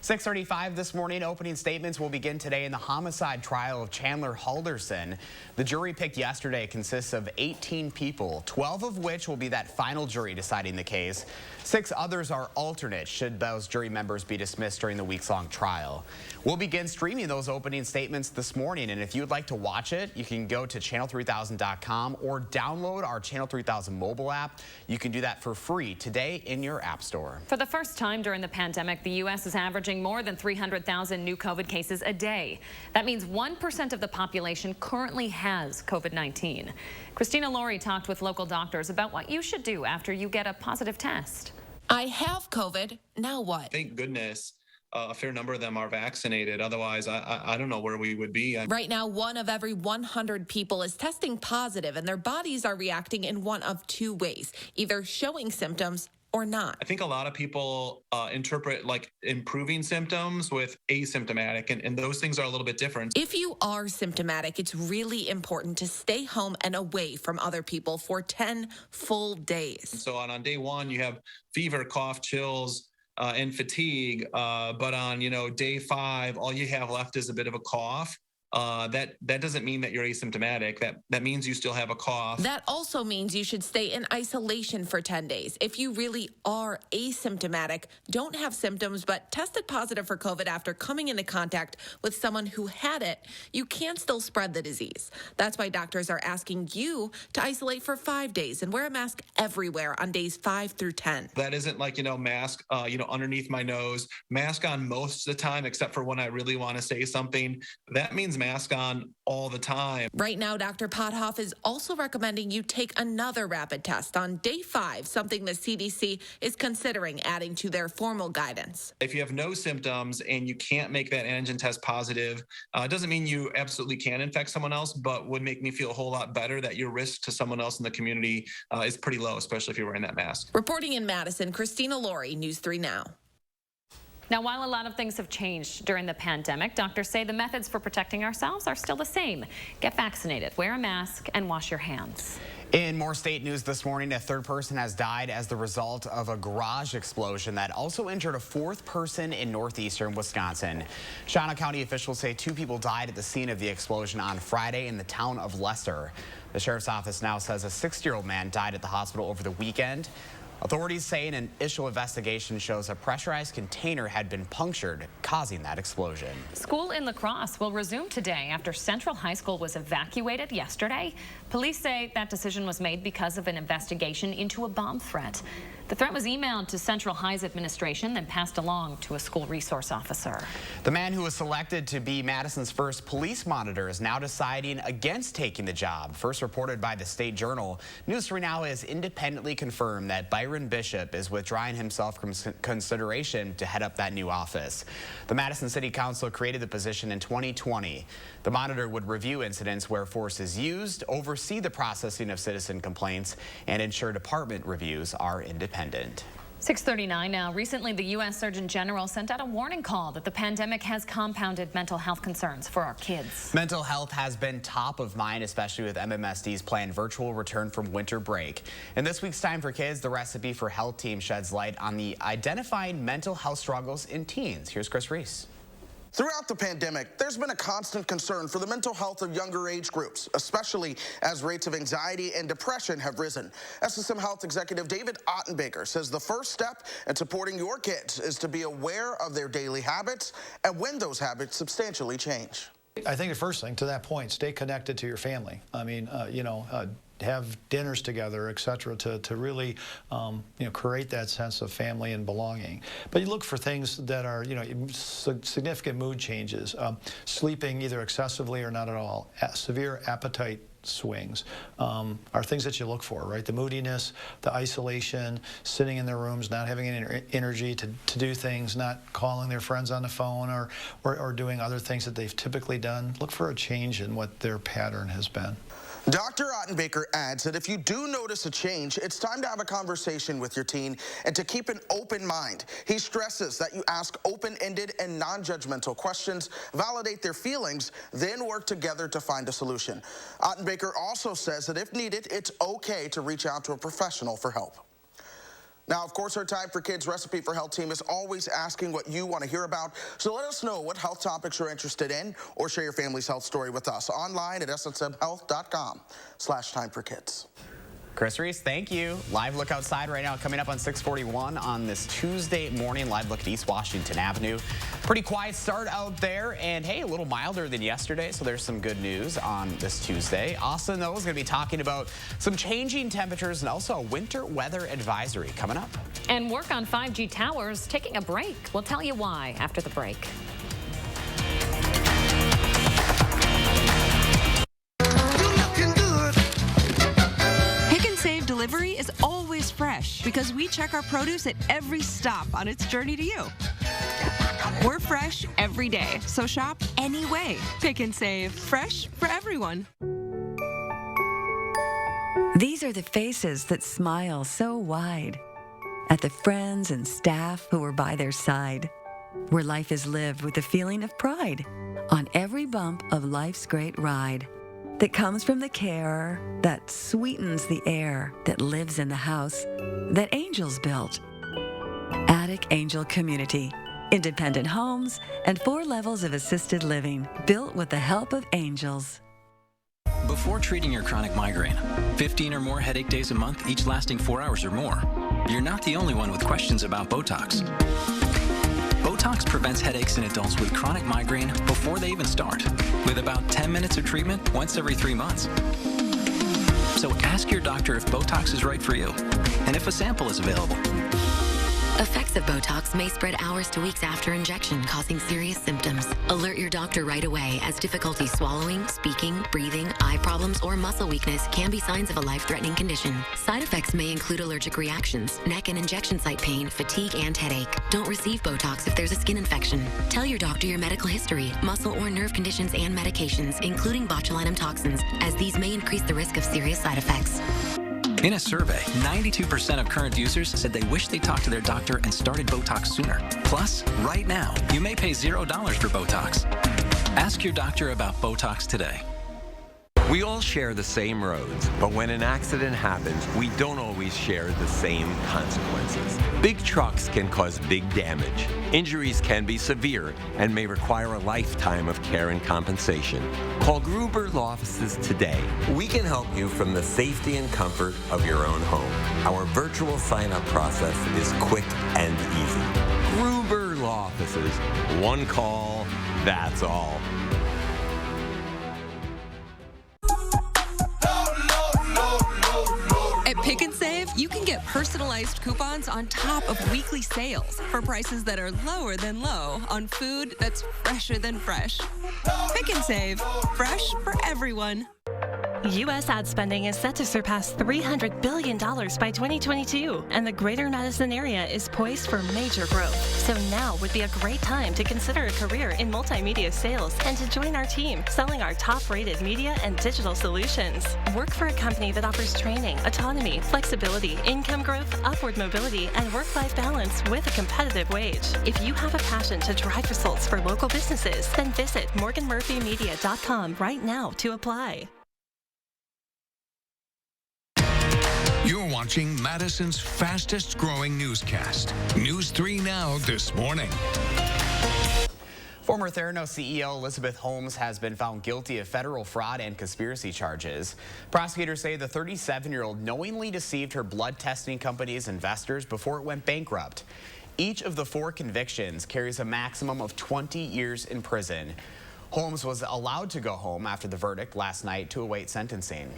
6:35 this morning, opening statements will begin today in the homicide trial of Chandler Halderson. The jury picked yesterday consists of 18 people, 12 of which will be that final jury deciding the case. 6 others are alternates should those jury members be dismissed during the weeks-long trial. We'll begin streaming those opening statements this morning, and if you would like to watch it, you can go to channel3000.com or download our Channel 3000 mobile app. You can do that for free today in your app store.
For the first time during the pandemic, the U.S. is averaging more than 300,000 new COVID cases a day. That means 1% of the population currently has COVID-19. Christina Laurie talked with local doctors about what you should do after you get a positive test.
I have COVID. Now what?
Thank goodness a fair number of them are vaccinated. Otherwise, I don't know where we would be.
Right now, 1 of every 100 people is testing positive, and their bodies are reacting in one of 2 ways, either showing symptoms or not.
I think a lot of people interpret like improving symptoms with asymptomatic, and those things are a little bit different.
If you are symptomatic, it's really important to stay home and away from other people for 10 full days.
So on day 1, you have fever, cough, chills, and fatigue. But on, day 5, all you have left is a bit of a cough. That doesn't mean that you're asymptomatic. That means you still have a cough.
That also means you should stay in isolation for 10 days. If you really are asymptomatic, don't have symptoms, but tested positive for COVID after coming into contact with someone who had it, you can still spread the disease. That's why doctors are asking you to isolate for 5 days and wear a mask everywhere on days 5 through 10.
That isn't like, mask, underneath my nose, mask on most of the time, except for when I really want to say something. That means mask on all the time.
Right now, Dr. Pothoff is also recommending you take another rapid test on day 5, something the CDC is considering adding to their formal guidance.
If you have no symptoms and you can't make that antigen test positive, it doesn't mean you absolutely can infect someone else, but would make me feel a whole lot better that your risk to someone else in the community is pretty low, especially if you're wearing that mask.
Reporting in Madison, Christina Laurie, News 3 Now.
Now, while a lot of things have changed during the pandemic, doctors say the methods for protecting ourselves are still the same. Get vaccinated, wear a mask, and wash your hands.
In more state news this morning, a 3rd person has died as the result of a garage explosion that also injured a 4th person in northeastern Wisconsin. Shawano County officials say 2 people died at the scene of the explosion on Friday in the town of Lesser. The sheriff's office now says a 60-year-old man died at the hospital over the weekend. Authorities say an initial investigation shows a pressurized container had been punctured, causing that explosion.
School in La Crosse will resume today after Central High School was evacuated yesterday. Police say that decision was made because of an investigation into a bomb threat. The threat was emailed to Central High's administration, then passed along to a school resource officer.
The man who was selected to be Madison's first police monitor is now deciding against taking the job. First reported by the State Journal, News 3 Now has independently confirmed that Byron Bishop is withdrawing himself from consideration to head up that new office. The Madison City Council created the position in 2020. The monitor would review incidents where force is used, oversee the processing of citizen complaints, and ensure department reviews are independent.
6:39 now. Recently, the U.S. Surgeon General sent out a warning call that the pandemic has compounded mental health concerns for our kids.
Mental health has been top of mind, especially with MMSD's planned virtual return from winter break. In this week's Time for Kids, the Recipe for Health team sheds light on the identifying mental health struggles in teens. Here's Chris Reese.
Throughout the pandemic, there's been a constant concern for the mental health of younger age groups, especially as rates of anxiety and depression have risen. SSM Health Executive David Ottenbaker says the first step in supporting your kids is to be aware of their daily habits and when those habits substantially change.
I think the first thing, to that point, stay connected to your family. I mean, have dinners together, et cetera, to really, create that sense of family and belonging. But you look for things that are, significant mood changes, sleeping either excessively or not at all, severe appetite swings are things that you look for, right? The moodiness, the isolation, sitting in their rooms, not having any energy to do things, not calling their friends on the phone or doing other things that they've typically done. Look for a change in what their pattern has been.
Dr. Ottenbaker adds that if you do notice a change, it's time to have a conversation with your teen and to keep an open mind. He stresses that you ask open-ended and non-judgmental questions, validate their feelings, then work together to find a solution. Ottenbaker also says that if needed, it's okay to reach out to a professional for help. Now, of course, our Time for Kids Recipe for Health team is always asking what you want to hear about. So let us know what health topics you're interested in or share your family's health story with us online at ssmhealth.com/timeforkids.
Chris Reese, thank you. Live look outside right now coming up on 641 on this Tuesday morning. Live look at East Washington Avenue. Pretty quiet start out there, and hey, a little milder than yesterday, so there's some good news on this Tuesday. Austin, though, is going to be talking about some changing temperatures and also a winter weather advisory coming up.
And work on 5G towers taking a break. We'll tell you why after the break.
Delivery is always fresh because we check our produce at every stop on its journey to you. We're fresh every day, so shop anyway. Pick and Save, fresh for everyone.
These are the faces that smile so wide at the friends and staff who are by their side, where life is lived with a feeling of pride on every bump of life's great ride. That comes from the care that sweetens the air that lives in the house that angels built. Attic Angel Community. Independent homes and 4 levels of assisted living built with the help of angels.
Before treating your chronic migraine, 15 or more headache days a month, each lasting 4 hours or more, you're not the only one with questions about Botox. Botox prevents headaches in adults with chronic migraine before they even start, with about 10 minutes of treatment once every 3 months. So ask your doctor if Botox is right for you, and if a sample is available.
Effects of Botox may spread hours to weeks after injection, causing serious symptoms. Alert your doctor right away, as difficulty swallowing, speaking, breathing, eye problems, or muscle weakness can be signs of a life-threatening condition. Side effects may include allergic reactions, neck and injection site pain, fatigue, and headache. Don't receive Botox if there's a skin infection. Tell your doctor your medical history, muscle or nerve conditions, and medications, including botulinum toxins, as these may increase the risk of serious side effects.
In a survey, 92% of current users said they wish they talked to their doctor and started Botox sooner. Plus, right now, you may pay $0 for Botox. Ask your doctor about Botox today.
We all share the same roads, but when an accident happens, we don't always share the same consequences. Big trucks can cause big damage. Injuries can be severe and may require a lifetime of care and compensation. Call Gruber Law Offices today. We can help you from the safety and comfort of your own home. Our virtual sign-up process is quick and easy. Gruber Law Offices. One call, that's all.
At Pick and Save, you can get personalized coupons on top of weekly sales for prices that are lower than low on food that's fresher than fresh. Pick and Save, fresh for everyone.
U.S. ad spending is set to surpass $300 billion by 2022, and the greater Madison area is poised for major growth. So now would be a great time to consider a career in multimedia sales and to join our team selling our top-rated media and digital solutions. Work for a company that offers training, autonomy, flexibility, income growth, upward mobility, and work-life balance with a competitive wage. If you have a passion to drive results for local businesses, then visit morganmurphymedia.com right now to apply.
You're watching Madison's fastest growing newscast. News 3 Now this morning.
Former Theranos CEO Elizabeth Holmes has been found guilty of federal fraud and conspiracy charges. Prosecutors say the 37-year-old knowingly deceived her blood testing company's investors before it went bankrupt. Each of the 4 convictions carries a maximum of 20 years in prison. Holmes was allowed to go home after the verdict last night to await sentencing.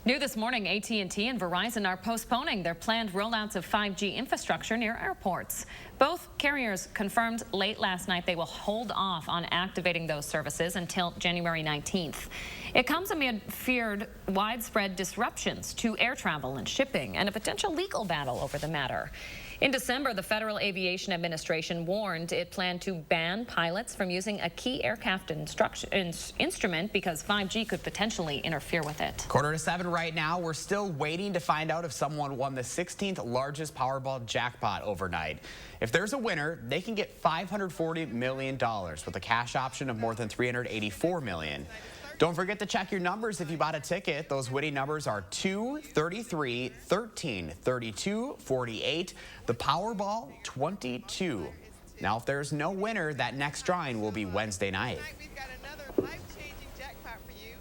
New this morning, AT&T and Verizon are postponing their planned rollouts of 5G infrastructure near airports. Both carriers confirmed late last night they will hold off on activating those services until January 19th. It comes amid feared widespread disruptions to air travel and shipping and a potential legal battle over the matter. In December, the Federal Aviation Administration warned it planned to ban pilots from using a key aircraft instrument because 5G could potentially interfere with it.
6:45 right now. We're still waiting to find out if someone won the 16th largest Powerball jackpot overnight. If there's a winner, they can get $540 million with a cash option of more than $384 million. Don't forget to check your numbers if you bought a ticket. Those winning numbers are 2, 33, 13, 32, 48. The Powerball, 22. Now, if there's no winner, that next drawing will be Wednesday night.
We've got another life-changing jackpot for you.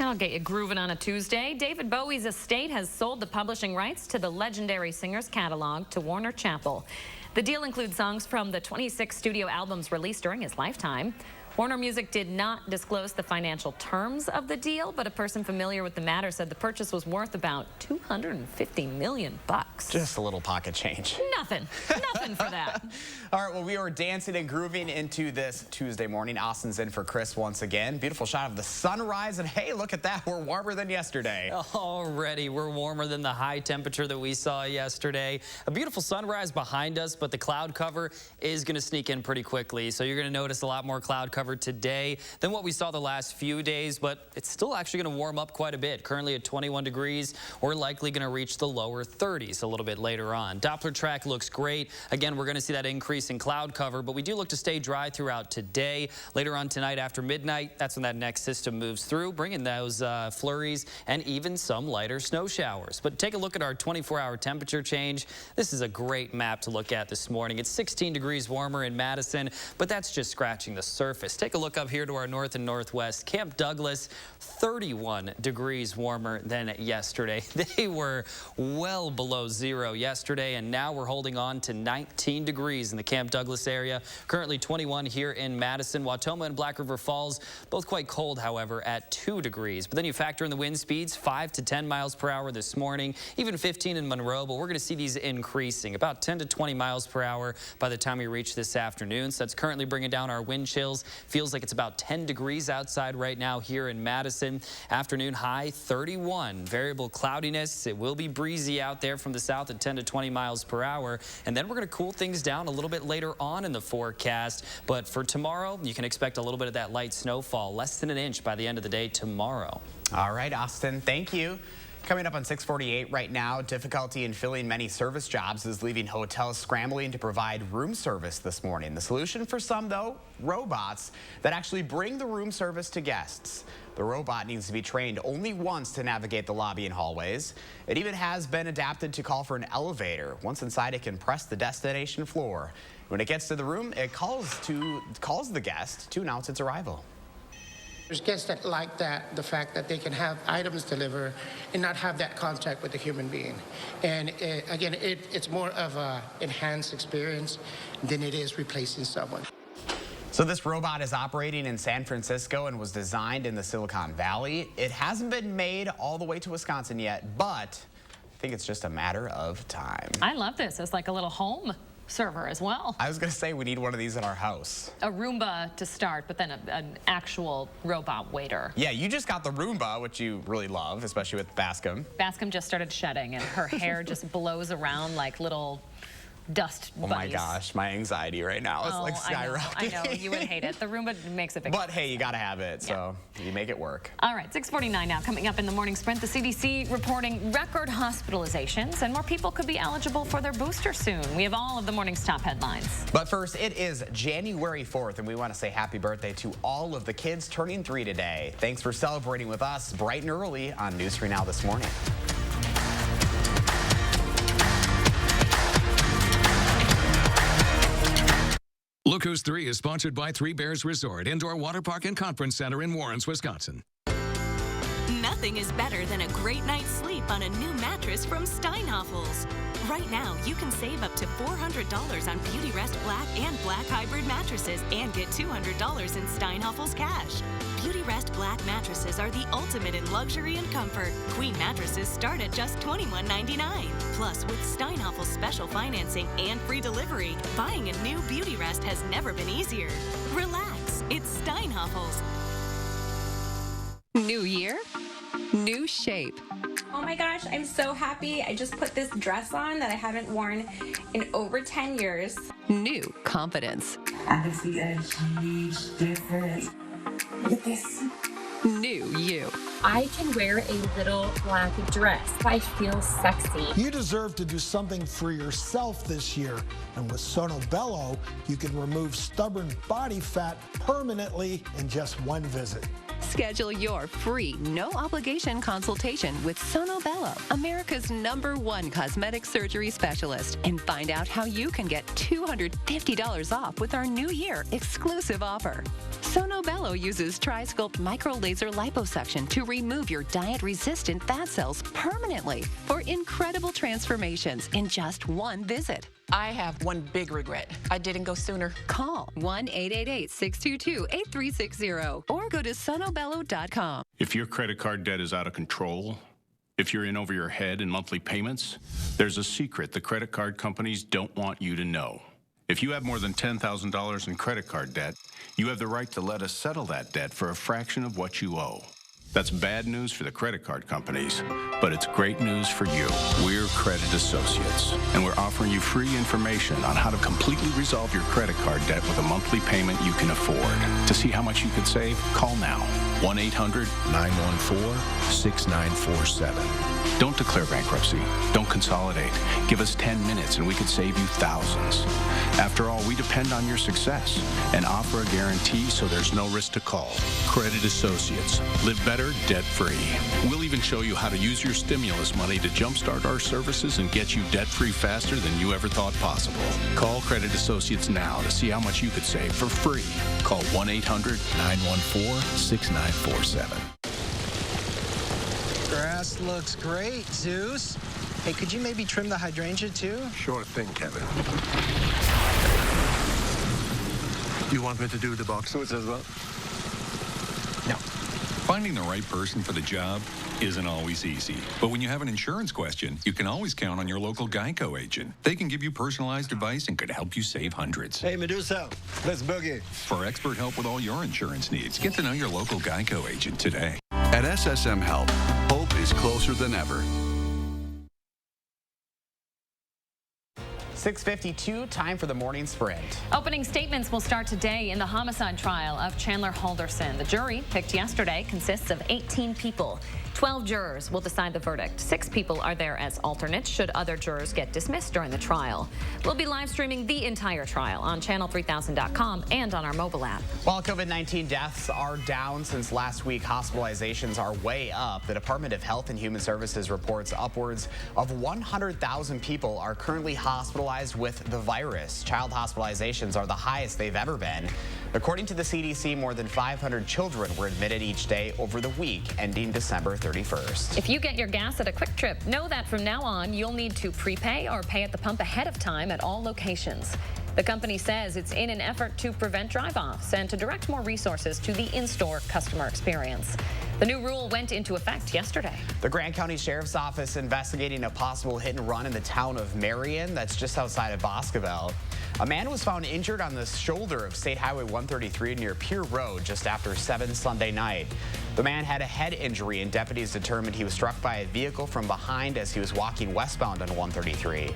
I'll get you grooving on a Tuesday. David Bowie's estate has sold the publishing rights to the legendary singer's catalog to Warner Chappell. The deal includes songs from the 26 studio albums released during his lifetime. Warner Music did not disclose the financial terms of the deal, but a person familiar with the matter said the purchase was worth about $250 million.
Just a little pocket change.
Nothing for that.
All right, well, we are dancing and grooving into this Tuesday morning. Austin's in for Chris once again. Beautiful shot of the sunrise, and hey, look at that. We're warmer than yesterday.
Already, we're warmer than the high temperature that we saw yesterday. A beautiful sunrise behind us, but the cloud cover is going to sneak in pretty quickly. So you're going to notice a lot more cloud cover today than what we saw the last few days, but it's still actually going to warm up quite a bit. Currently at 21 degrees. We're likely going to reach the lower 30s a little bit later on. Doppler track looks great. Again, we're going to see that increase in cloud cover, but we do look to stay dry throughout today. Later on tonight after midnight, that's when that next system moves through, bringing those flurries and even some lighter snow showers. But take a look at our 24-hour temperature change. This is a great map to look at this morning. It's 16 degrees warmer in Madison, but that's just scratching the surface. Take a look up here to our north and northwest. Camp Douglas, 31 degrees warmer than yesterday. They were well below zero yesterday, and now we're holding on to 19 degrees in the Camp Douglas area. Currently 21 here in Madison. Wautoma and Black River Falls, both quite cold, however, at 2 degrees. But then you factor in the wind speeds, 5 to 10 miles per hour this morning, even 15 in Monroe, but we're going to see these increasing about 10 to 20 miles per hour by the time we reach this afternoon. So that's currently bringing down our wind chills. Feels like it's about 10 degrees outside right now here in Madison. Afternoon high 31. Variable cloudiness. It will be breezy out there from the south at 10 to 20 miles per hour. And then we're going to cool things down a little bit later on in the forecast. But for tomorrow, you can expect a little bit of that light snowfall, less than an inch by the end of the day tomorrow.
All right, Austin, thank you. Coming up on 6:48 right now, difficulty in filling many service jobs is leaving hotels scrambling to provide room service this morning. The solution for some, though, robots that actually bring the room service to guests. The robot needs to be trained only once to navigate the lobby and hallways. It even has been adapted to call for an elevator. Once inside, it can press the destination floor. When it gets to the room, it calls the guest to announce its arrival.
There's guests that like that, the fact that they can have items delivered and not have that contact with the human being. And again, it's more of an enhanced experience than it is replacing someone.
So this robot is operating in San Francisco and was designed in the Silicon Valley. It hasn't been made all the way to Wisconsin yet, but I think it's just a matter of time.
I love this. It's like a little home server as well.
I was going to say we need one of these in our house.
A Roomba to start, but then an actual robot waiter.
Yeah, you just got the Roomba, which you really love, especially with Bascom.
Bascom just started shedding, and her hair just blows around like little dust bunnies.
Oh my gosh, my anxiety right now is like skyrocketing.
I know, you would hate it. The Roomba makes a big
But hey, you gotta have it, so you make it work.
All right, 6:49 now. Coming up in the morning sprint, the CDC reporting record hospitalizations, and more people could be eligible for their booster soon. We have all of the morning's top headlines.
But first, it is January 4th, and we want to say happy birthday to all of the kids turning 3 today. Thanks for celebrating with us bright and early on News 3 Now this morning.
Look Who's 3 is sponsored by Three Bears Resort, Indoor Water Park and Conference Center in Warrens, Wisconsin.
Nothing is better than a great night's sleep on a new mattress from Steinhofels. Right now, you can save up to $400 on Beauty Rest Black and Black Hybrid mattresses and get $200 in Steinhofels cash. Beauty Rest Black mattresses are the ultimate in luxury and comfort. Queen mattresses start at just $21.99. Plus, with Steinhofels special financing and free delivery, buying a new Beauty Rest has never been easier. Relax, it's Steinhofels.
New year, new shape.
Oh my gosh, I'm so happy. I just put this dress on that I haven't worn in over 10 years.
New confidence.
I can see a huge difference. Look at this.
New you.
I can wear a little black dress. I feel sexy.
You deserve to do something for yourself this year. And with Sono Bello, you can remove stubborn body fat permanently in just one visit.
Schedule your free, no-obligation consultation with Sono Bello, America's #1 cosmetic surgery specialist, and find out how you can get $250 off with our New Year exclusive offer. Sono Bello uses Tri-Sculpt micro-laser liposuction to remove your diet-resistant fat cells permanently for incredible transformations in just one visit.
I have one big regret. I didn't go sooner.
Call 1-888-622-8360 or go to sonobello.com.
If your credit card debt is out of control, if you're in over your head in monthly payments, there's a secret the credit card companies don't want you to know. If you have more than $10,000 in credit card debt, you have the right to let us settle that debt for a fraction of what you owe. That's bad news for the credit card companies, but it's great news for you. We're Credit Associates, and we're offering you free information on how to completely resolve your credit card debt with a monthly payment you can afford. To see how much you could save, call now. 1-800-914-6947. Don't declare bankruptcy. Don't consolidate. Give us 10 minutes and we could save you thousands. After all, we depend on your success and offer a guarantee so there's no risk to call. Credit Associates. Live better, debt-free. We'll even show you how to use your stimulus money to jumpstart our services and get you debt-free faster than you ever thought possible. Call Credit Associates now to see how much you could save for free. Call 1-800-914-6947.
Grass looks great, Zeus. Hey, could you maybe trim the hydrangea too?
Sure thing, Kevin. You want me to do the box suits as well?
No. Finding the right person for the job isn't always easy. But when you have an insurance question, you can always count on your local Geico agent. They can give you personalized advice and could help you save hundreds.
Hey, Medusa, let's boogie.
For expert help with all your insurance needs, get to know your local Geico agent today.
At SSM Health, hope is closer than ever.
6:52, time for the morning sprint.
Opening statements will start today in the homicide trial of Chandler Halderson. The jury, picked yesterday, consists of 18 people. 12 jurors will decide the verdict. 6 people are there as alternates should other jurors get dismissed during the trial. We'll be live streaming the entire trial on channel3000.com and on our mobile app.
While COVID-19 deaths are down since last week, hospitalizations are way up. The Department of Health and Human Services reports upwards of 100,000 people are currently hospitalized with the virus. Child hospitalizations are the highest they've ever been. According to the CDC, more than 500 children were admitted each day over the week ending December 31st.
If you get your gas at a Quick Trip, know that from now on you'll need to prepay or pay at the pump ahead of time at all locations. The company says it's in an effort to prevent drive-offs and to direct more resources to the in-store customer experience. The new rule went into effect yesterday.
The Grant County Sheriff's Office investigating a possible hit and run in the town of Marion, that's just outside of Boscoville. A man was found injured on the shoulder of State Highway 133 near Pier Road just after 7 Sunday night. The man had a head injury, and deputies determined he was struck by a vehicle from behind as he was walking westbound on 133.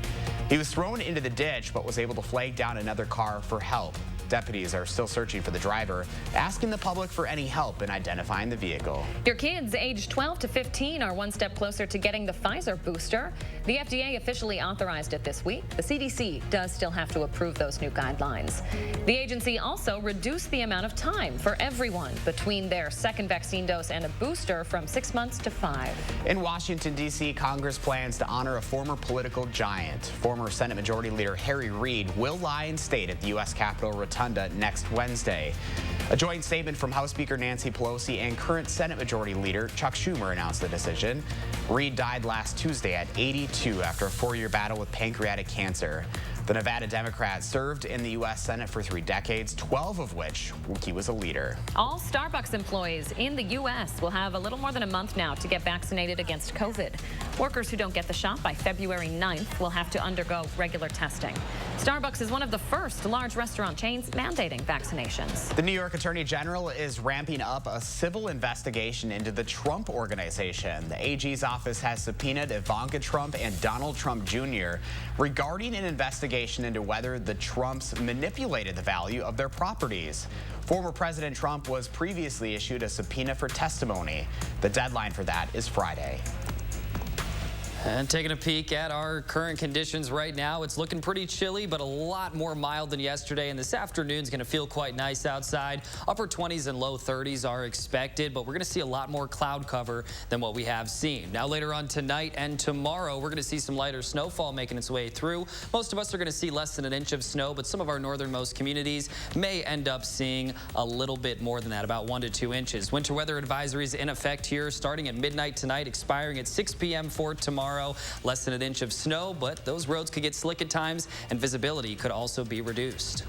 He was thrown into the ditch but was able to flag down another car for help. Deputies are still searching for the driver, asking the public for any help in identifying the vehicle.
Your kids aged 12 to 15 are one step closer to getting the Pfizer booster. The FDA officially authorized it this week. The CDC does still have to approve those new guidelines. The agency also reduced the amount of time for everyone between their second vaccine dose and a booster from 6 months to 5.
In Washington, D.C., Congress plans to honor a former political giant. Former Senate Majority Leader Harry Reid will lie in state at the U.S. Capitol Rotunda next Wednesday. A joint statement from House Speaker Nancy Pelosi and current Senate Majority Leader Chuck Schumer announced the decision. Reid died last Tuesday at 82 after a 4-year battle with pancreatic cancer. The Nevada Democrat served in the U.S. Senate for 3 decades, 12 of which he was a leader.
All Starbucks employees in the U.S. will have a little more than a month now to get vaccinated against COVID. Workers who don't get the shot by February 9th will have to undergo regular testing. Starbucks is one of the first large restaurant chains mandating vaccinations.
The New York Attorney General is ramping up a civil investigation into the Trump Organization. The AG's office has subpoenaed Ivanka Trump and Donald Trump Jr. regarding an investigation into whether the Trumps manipulated the value of their properties. Former President Trump was previously issued a subpoena for testimony. The deadline for that is Friday.
And taking a peek at our current conditions right now, it's looking pretty chilly, but a lot more mild than yesterday. And this afternoon's going to feel quite nice outside. Upper 20s and low 30s are expected, but we're going to see a lot more cloud cover than what we have seen. Now, later on tonight and tomorrow, we're going to see some lighter snowfall making its way through. Most of us are going to see less than an inch of snow, but some of our northernmost communities may end up seeing a little bit more than that, about 1 to 2 inches. Winter weather advisories in effect here starting at midnight tonight, expiring at 6 p.m. for tomorrow. Less than an inch of snow, but those roads could get slick at times, and visibility could also be reduced.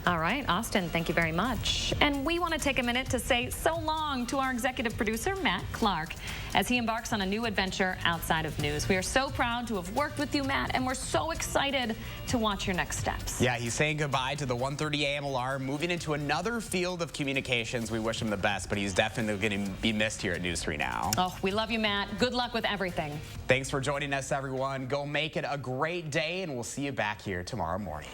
All right, Austin, thank you very much. And we want to take a minute to say so long to our executive producer, Matt Clark, as he embarks on a new adventure outside of news. We are so proud to have worked with you, Matt, and we're so excited to watch your next steps.
Yeah, he's saying goodbye to the 1:30 a.m. alarm, moving into another field of communications. We wish him the best, but he's definitely going to be missed here at News 3 Now.
Oh, we love you, Matt. Good luck with everything.
Thanks for joining us, everyone. Go make it a great day, and we'll see you back here tomorrow morning.